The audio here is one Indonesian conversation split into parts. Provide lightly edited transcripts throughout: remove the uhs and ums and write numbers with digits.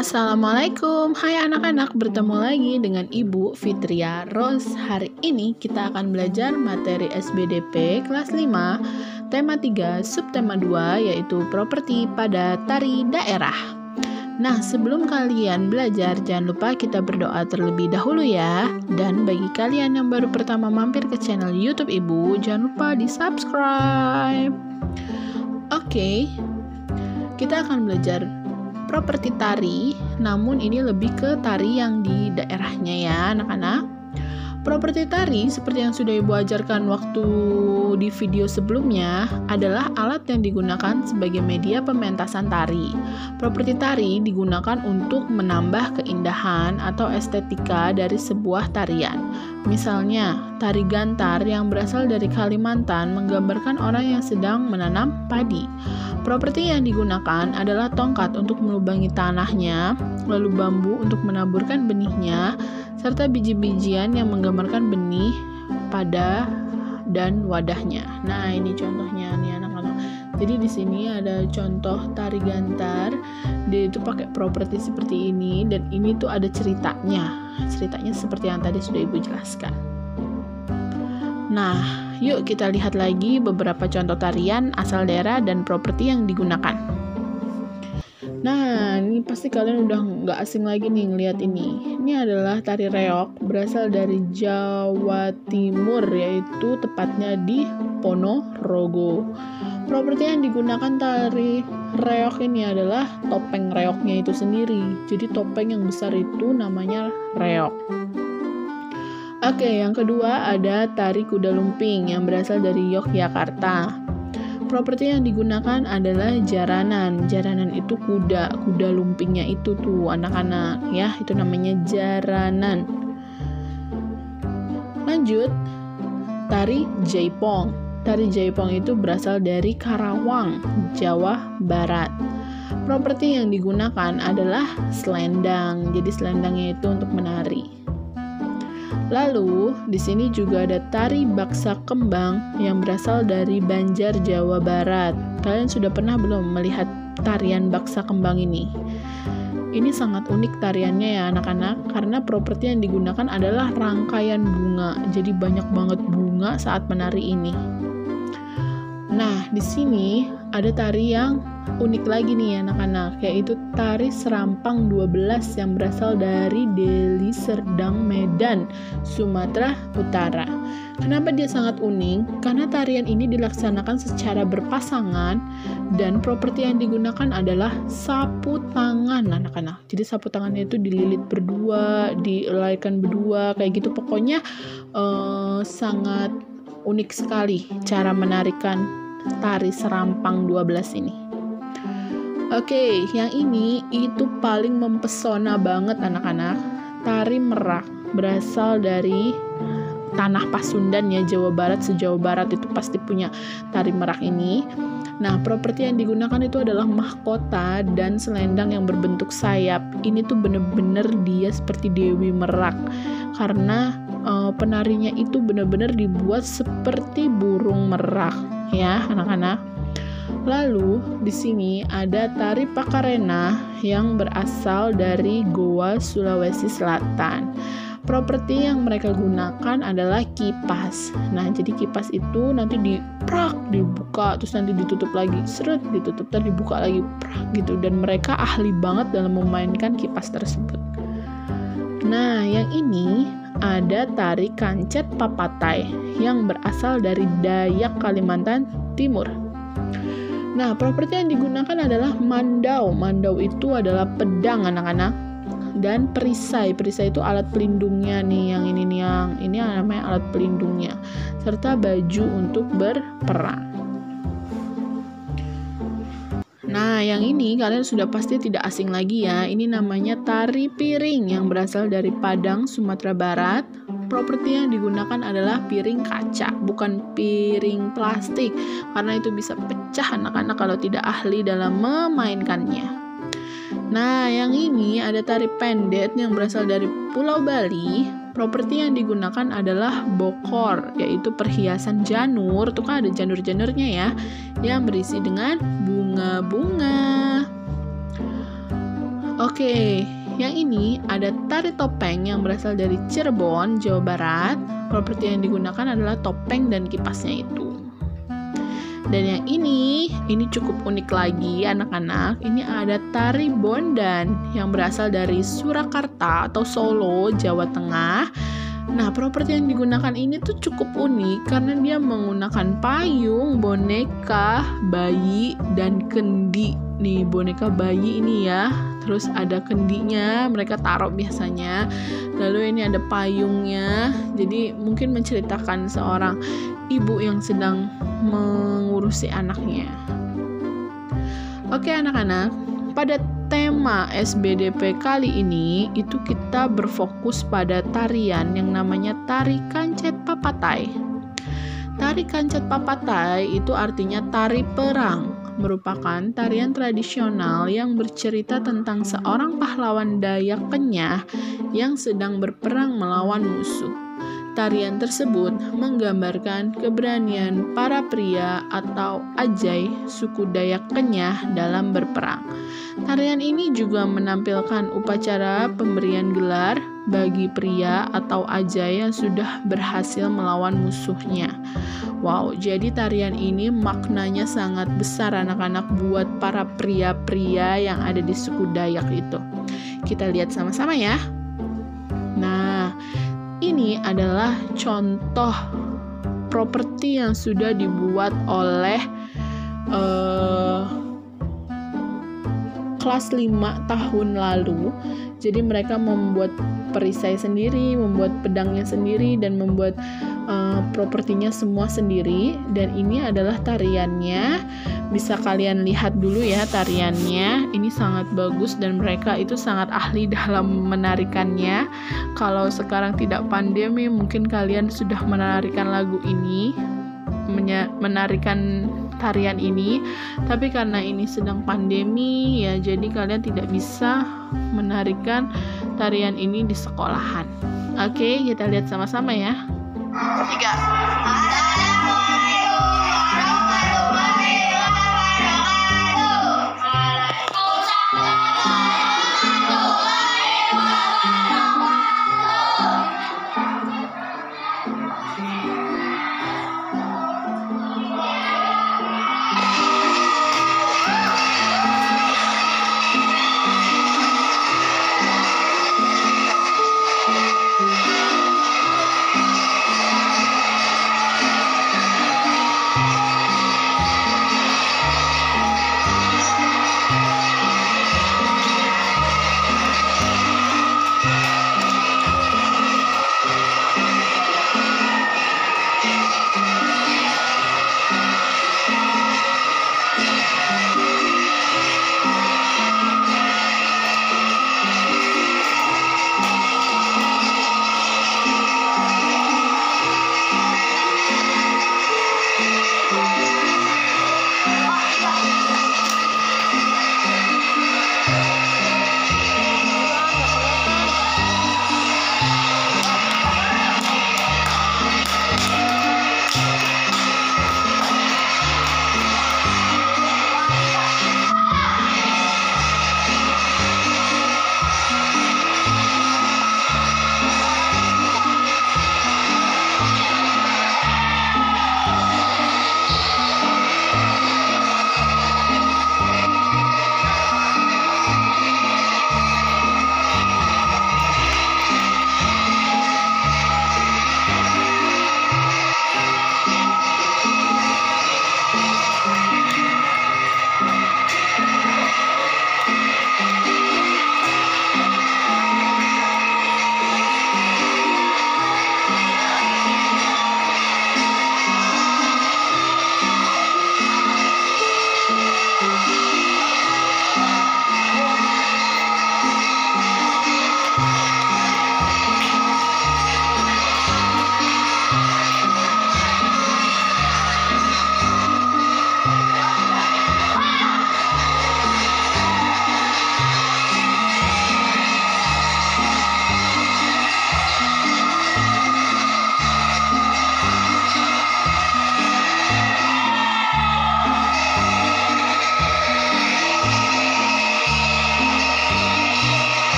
Assalamualaikum, hai anak-anak, bertemu lagi dengan Ibu Fitria Rose. Hari ini kita akan belajar materi SBDP kelas 5, tema 3, subtema 2, yaitu properti pada tari daerah. Nah, sebelum kalian belajar, jangan lupa kita berdoa terlebih dahulu ya. Dan bagi kalian yang baru pertama mampir ke channel YouTube Ibu, jangan lupa di-subscribe. Oke, kita akan belajar properti tari, namun ini lebih ke tari yang di daerahnya ya anak-anak. Properti tari seperti yang sudah Ibu ajarkan waktu di video sebelumnya adalah alat yang digunakan sebagai media pementasan tari. Properti tari digunakan untuk menambah keindahan atau estetika dari sebuah tarian. Misalnya, tari gantar yang berasal dari Kalimantan menggambarkan orang yang sedang menanam padi. Properti yang digunakan adalah tongkat untuk melubangi tanahnya, lalu bambu untuk menaburkan benihnya, serta biji-bijian yang menggambarkan benih pada dan wadahnya. Nah, ini contohnya nih anak-anak. Jadi di sini ada contoh tari gantar. Dia itu pakai properti seperti ini dan ini tuh ada ceritanya. Ceritanya seperti yang tadi sudah Ibu jelaskan. Nah, yuk kita lihat lagi beberapa contoh tarian asal daerah dan properti yang digunakan. Nah, ini pasti kalian udah nggak asing lagi nih ngelihat ini. Ini adalah tari reog, berasal dari Jawa Timur, yaitu tepatnya di Ponorogo. Properti yang digunakan tari reog ini adalah topeng reognya itu sendiri. Jadi topeng yang besar itu namanya reog. Oke, yang kedua ada tari kuda lumping yang berasal dari Yogyakarta. Properti yang digunakan adalah jaranan. Jaranan itu kuda lumpingnya itu tuh anak-anak ya, itu namanya jaranan. Lanjut, tari jaipong. Tari jaipong itu berasal dari Karawang, Jawa Barat. Properti yang digunakan adalah selendang. Jadi selendangnya itu untuk menari. Lalu, di sini juga ada tari baksa kembang yang berasal dari Banjar, Jawa Barat. Kalian sudah pernah belum melihat tarian baksa kembang ini? Ini sangat unik tariannya ya anak-anak, karena properti yang digunakan adalah rangkaian bunga. Jadi banyak banget bunga saat menari ini. Nah, di sini ada tari yang unik lagi nih anak-anak, yaitu tari serampang 12 yang berasal dari Deli Serdang, Medan, Sumatera Utara. Kenapa dia sangat unik? Karena tarian ini dilaksanakan secara berpasangan dan properti yang digunakan adalah sapu tangan anak-anak. Jadi sapu tangannya itu dililit berdua, dilarikan berdua, kayak gitu. Pokoknya sangat unik sekali cara menarikan tari serampang 12 ini. Oke, yang ini itu paling mempesona banget anak-anak. Tari merak berasal dari tanah Pasundan ya, Jawa Barat. Se-Jawa Barat itu pasti punya tari merak ini. Nah, properti yang digunakan itu adalah mahkota dan selendang yang berbentuk sayap. Ini tuh bener-bener dia seperti Dewi Merak, karena penarinya itu benar-benar dibuat seperti burung merak ya anak-anak. Lalu di sini ada tari Pakarena yang berasal dari Goa, Sulawesi Selatan. Properti yang mereka gunakan adalah kipas. Nah, jadi kipas itu nanti dibuka, terus nanti ditutup lagi, seret, ditutup, dan dibuka lagi, gitu. Dan mereka ahli banget dalam memainkan kipas tersebut. Nah, yang ini ada tari kancet papatai yang berasal dari Dayak, Kalimantan Timur. Nah, properti yang digunakan adalah mandau. Mandau itu adalah pedang anak-anak, dan perisai. Perisai itu alat pelindungnya nih, yang ini namanya alat pelindungnya, serta baju untuk berperang. Nah, yang ini kalian sudah pasti tidak asing lagi ya. Ini namanya tari piring yang berasal dari Padang, Sumatera Barat. Properti yang digunakan adalah piring kaca, bukan piring plastik, karena itu bisa pecah anak-anak kalau tidak ahli dalam memainkannya. Nah, yang ini ada tari pendet yang berasal dari Pulau Bali. Properti yang digunakan adalah bokor, yaitu perhiasan janur. Tuh kan ada janur-janurnya ya, yang berisi dengan bunga-bunga. Oke, yang ini ada tari topeng yang berasal dari Cirebon, Jawa Barat. Properti yang digunakan adalah topeng dan kipasnya itu. Dan yang ini cukup unik lagi anak-anak. Ini ada tari bondan yang berasal dari Surakarta atau Solo, Jawa Tengah. Nah, properti yang digunakan ini tuh cukup unik karena dia menggunakan payung, boneka, bayi, dan kendi. Nih, boneka bayi ini ya. Terus ada kendinya, mereka taruh biasanya. Lalu ini ada payungnya. Jadi mungkin menceritakan seorang ibu yang sedang mengurusi anaknya. Oke anak-anak, pada tema SBDP kali ini itu kita berfokus pada tarian yang namanya tari kancet papatai. Tari kancet papatai itu artinya tari perang, merupakan tarian tradisional yang bercerita tentang seorang pahlawan Dayak Kenyah yang sedang berperang melawan musuh. Tarian tersebut menggambarkan keberanian para pria atau ajai suku Dayak Kenyah dalam berperang. Tarian ini juga menampilkan upacara pemberian gelar bagi pria atau ajai yang sudah berhasil melawan musuhnya. Wow, jadi tarian ini maknanya sangat besar anak-anak buat para pria-pria yang ada di suku Dayak itu. Kita lihat sama-sama ya. Nah, ini adalah contoh properti yang sudah dibuat oleh kelas 5 tahun lalu. Jadi mereka membuat perisai sendiri, membuat pedangnya sendiri, dan membuat propertinya semua sendiri. Dan ini adalah tariannya. Bisa kalian lihat dulu ya tariannya. Ini sangat bagus dan mereka itu sangat ahli dalam menarikannya. Kalau sekarang tidak pandemi, mungkin kalian sudah menarikan lagu ini, menarikan tarian ini. Tapi karena ini sedang pandemi ya, jadi kalian tidak bisa menarikan tarian ini di sekolahan. Oke, kita lihat sama-sama ya. 3.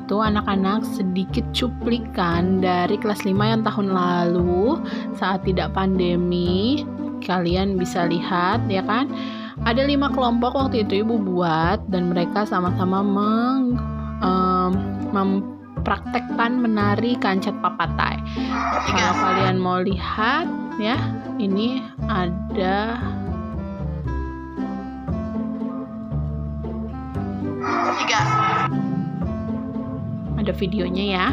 itu anak-anak sedikit cuplikan dari kelas 5 yang tahun lalu saat tidak pandemi. Kalian bisa lihat ya kan, ada 5 kelompok waktu itu ibu buat, dan mereka sama-sama mempraktekkan menari kancet papatai. Kalau kalian mau lihat ya, ini ada videonya ya.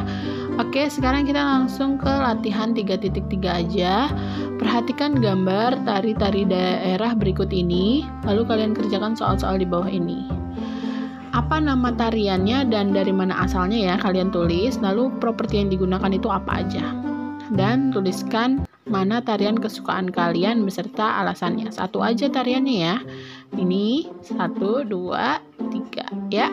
Oke, sekarang kita langsung ke latihan 3.3 aja. Perhatikan gambar tari-tari daerah berikut ini, lalu kalian kerjakan soal-soal di bawah ini. Apa nama tariannya dan dari mana asalnya ya, kalian tulis. Lalu properti yang digunakan itu apa aja, dan tuliskan mana tarian kesukaan kalian beserta alasannya. Satu aja tariannya ya. Ini 1, 2, 3 ya.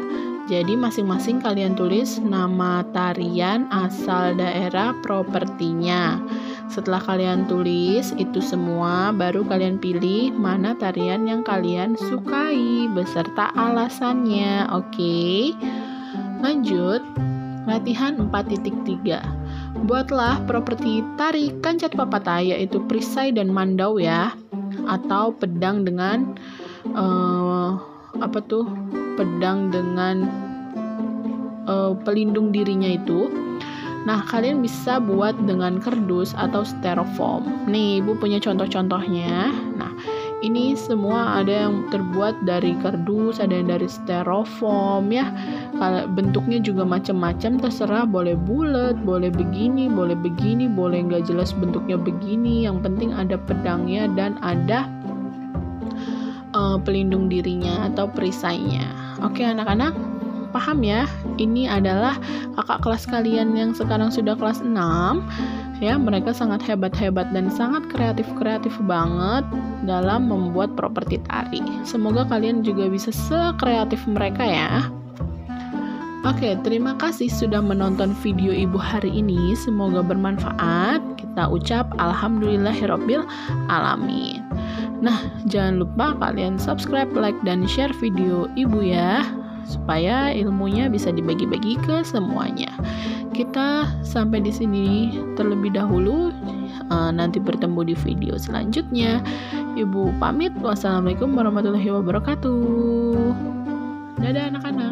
Jadi masing-masing kalian tulis nama tarian, asal daerah, propertinya. Setelah kalian tulis itu semua, baru kalian pilih mana tarian yang kalian sukai beserta alasannya. Oke. Lanjut, latihan 4.3. Buatlah properti tari kancet papatai, yaitu perisai dan mandau ya, atau pedang dengan pedang dengan pelindung dirinya itu. Nah, kalian bisa buat dengan kardus atau styrofoam. Nih, ibu punya contoh-contohnya. Nah, ini semua ada yang terbuat dari kardus, ada yang dari styrofoam ya. Kalau bentuknya juga macam-macam, terserah, boleh bulat, boleh begini, boleh nggak jelas bentuknya begini. Yang penting ada pedangnya dan ada pelindung dirinya atau perisainya. Oke anak-anak, paham ya? Ini adalah kakak kelas kalian yang sekarang sudah kelas 6 ya. Mereka sangat hebat-hebat dan sangat kreatif banget dalam membuat properti tari. Semoga kalian juga bisa sekreatif mereka ya. Oke, terima kasih sudah menonton video ibu hari ini. Semoga bermanfaat. Kita ucap alhamdulillahirabbil alamin. Nah, jangan lupa kalian subscribe, like, dan share video ibu ya, supaya ilmunya bisa dibagi-bagi ke semuanya. Kita sampai di sini terlebih dahulu. Nanti bertemu di video selanjutnya. Ibu pamit. Wassalamualaikum warahmatullahi wabarakatuh. Dadah anak-anak.